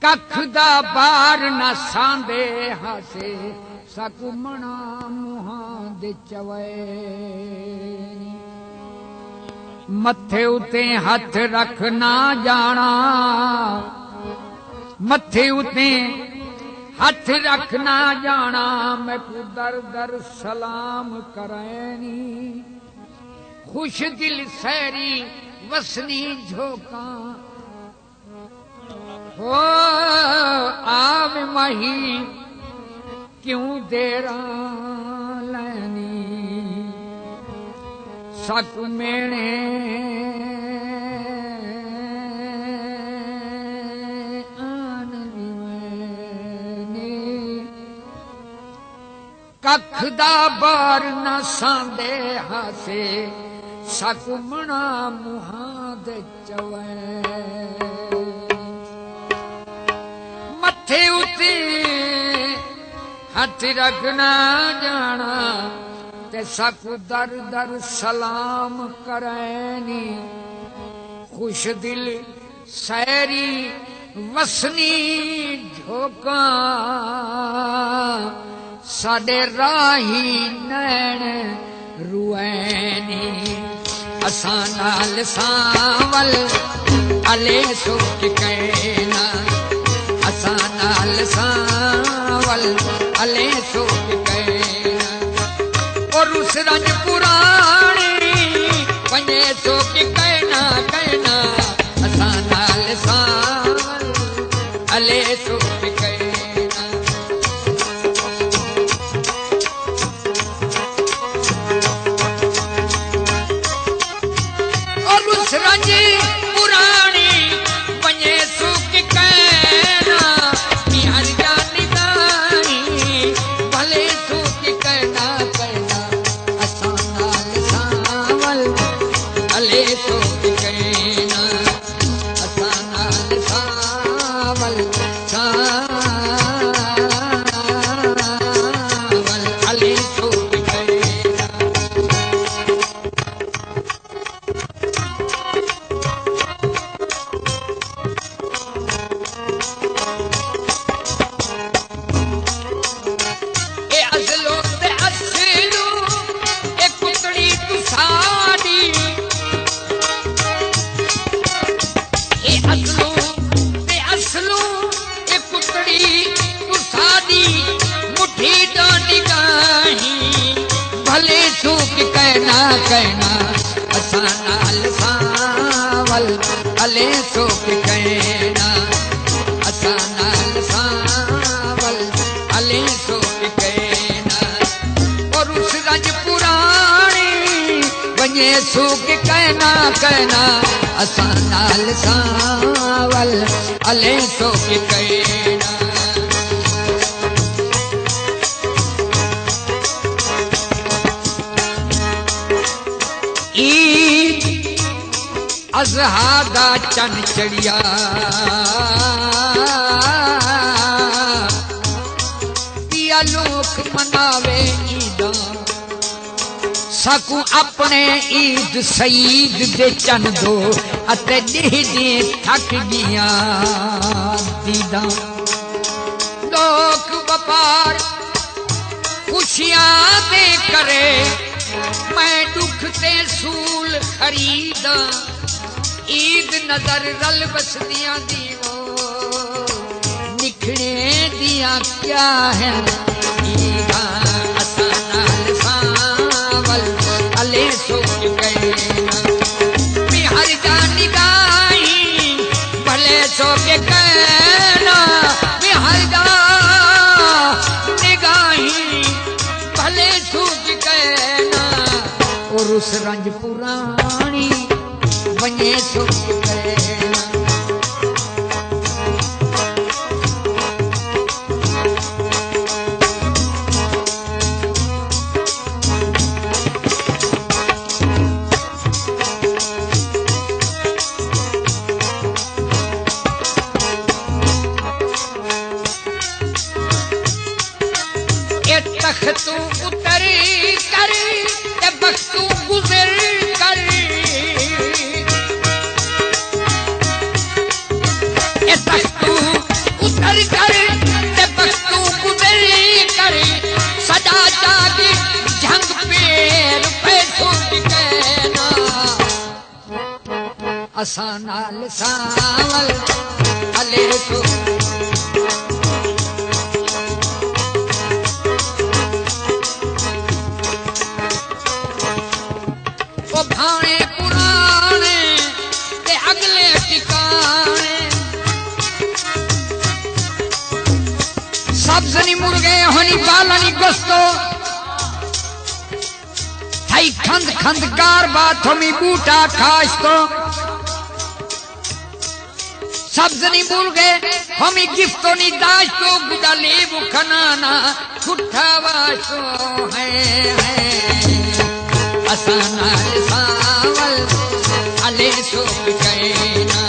कख दा बार न सांदे हासे सकुमणा मुहां दे चवे मथे उते हथ रखना जाना मथे उते हथ रखना जाना मैं को दर दर सलाम करैनी खुश दिल सैरी वसनी झोंका हो आव मही क्यों देरा लैनी सक मेणे कख दा बार न सांदे हासे सकुमणा मुहां दे चवे मथे उते हथ रखना जाना ते सकु दर दर सलाम करैनी खुश दिल सैरी वसनी झोंका साडे राही नैन रुएनी असां नाल सांवल अले सुख कहना असां नाल सांवल अले सुख कहना और उस रंज पुरानी वने सुख कहना कहना असां नाल सांवल अले सुख रंजी पुरानी बने सुख कहना निहर जानी दानी भले सुख कहना कहना असां नाल सांवल अले सुख कहना असां नाल सांवल अले सुख भले सुख कहना कहना असां नाल सांवल अले सुख कहना असां नाल सांवल अले सुख कहना और उस रंज पुरानी बने सुख कहना कहना असां नाल सांवल अले सुख कहना अज़हा दा चन चढ़िया पिया लोक मनावे ईदा सकू अपने ईद सईद दे चन दो अते दीदी थक गया दीदा लोक व्यापार खुशियां दे करे मैं दुख ते सूल खरीदा ईद नजर रल बसदियां दीवो निखड़े दिया क्या है ईदा असां नाल सांवल अले सुख कहना बिहार जानी दाई भले सुख कहना बिहार जा निगाही भले सुख कहना और उस रंज पुरानी बने सुख कहना ए तख्तू उतर कर ए बख्तू गुजर कर तख्तू असां नाल सावल हले सो ओ भाणे पुराणे ते अगले ठिकाने सब्ज़नी मुर्गे हनी बालनी गोस्तो थाई खंद खंद कार बात हमी बूटा खास तो सब्ज़नी मुर्गे हमी गिफ्टो नी दास्तो गुड़ा लेबू खनाना छुट्टा वासो है असां नाल सावल हले सो कहना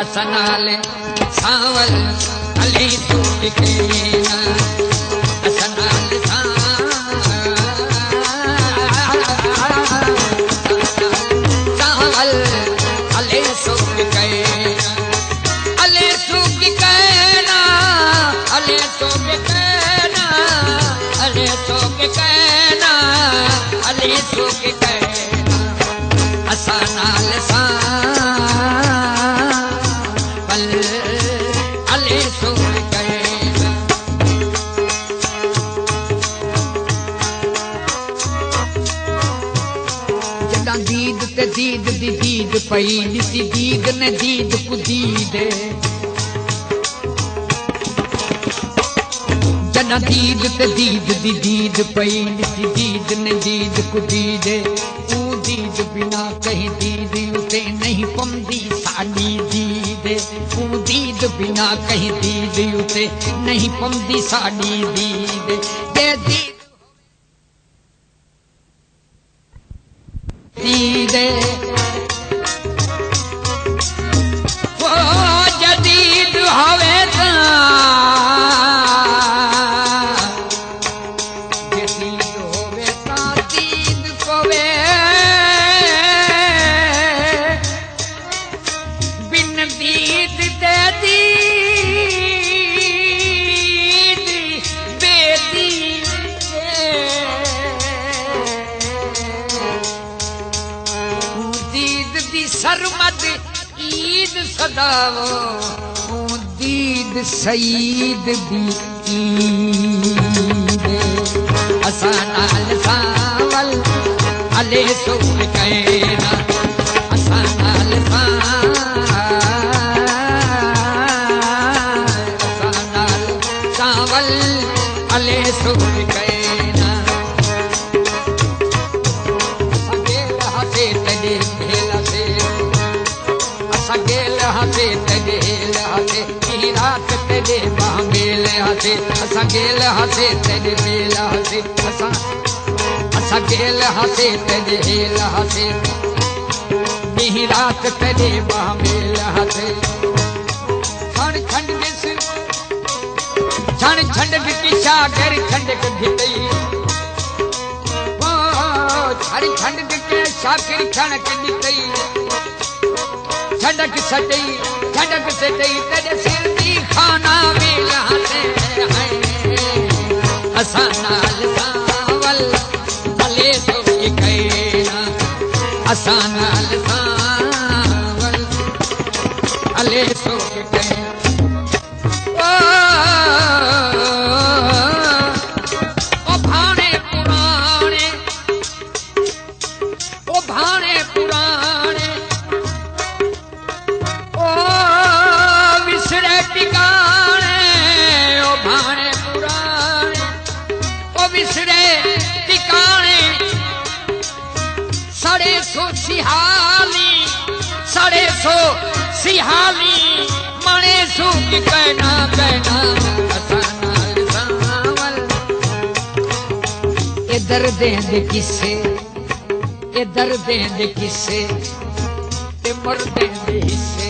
असां नाल सावल हले सो कहना असां नाल सावल हले सो कहना हले सो कहना हले सो कहना हले सो कहना हले सो कहना असां नाल दीद दी दीद पई नीति दीद ने दीद को दीद जना दीद ते दीद दी दीद पई नीति दीद ने दीद को दीद ऊ दीद बिना कहीं दीद उते नहीं पमदी साडी दीद ऊ दीद बिना कहीं दीद उते नहीं पमदी साडी दीद दे दीद वो जदीद हवे जदीद होवे दीद पवे बिन दीद दे दीद बेदीद सरमद ईद सदावो दीद सईद दी ईद असां नाल सावल हले सो कहना असां नाल सावल हले सो कहना गेल हसे तेल हसे की रात तेरे बामेल हसे असा गेल हसे तेरे मेल हसे असा गेल हसे तेरे हसे की रात तेरे बामेल हसे छण खंड दिस छण छंड की सागर खंड भितई ओ छण खंड के सागर खंड भितई छड़क सटई तेरे सिर दी खाना मिलाते हैं असां नाल सावल हले सो कहना असां नाल सावल हले सो कहना ओ भाणे पुराणे ओ भाणे पुराणे टिकाने ओ भाणे पुराणे ओ विसरे टिकाने साढ़े सो सिहाली मणे सो की कहना असां नाल सावल ए दर्दे दे किसे ए दर्दें दे किस्से ते मर्दें दे हिस्से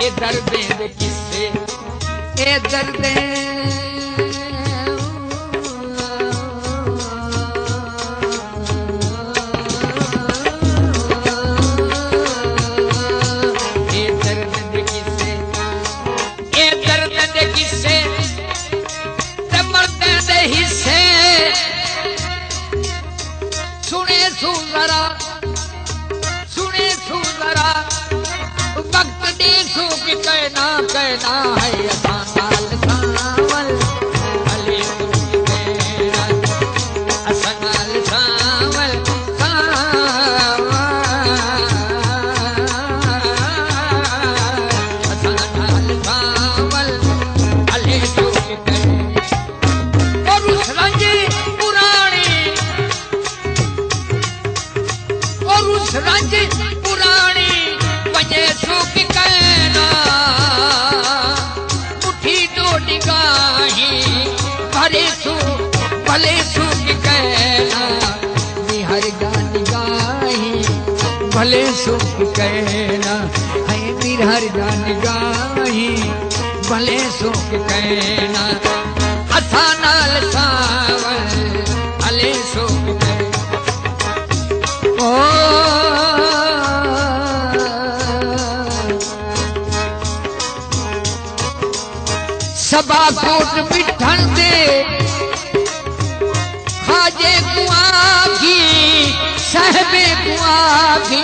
ए दर्दें दे किस्से ए दर्दें कहना है असानाल सावल भले तू कहना असानाल सावल असानाल सावल भले तू कहना और उस रंज पुरानी और उस रंज पुरानी वजह सुख कहना भले सुख कहना निहर जान गाही भले सुख कहना है निहर जान गाही भले सुख कहना असानाल सावल भले सुख कहना सबा कोट मिठन दे खाजे कुआ की सहबे कुआ की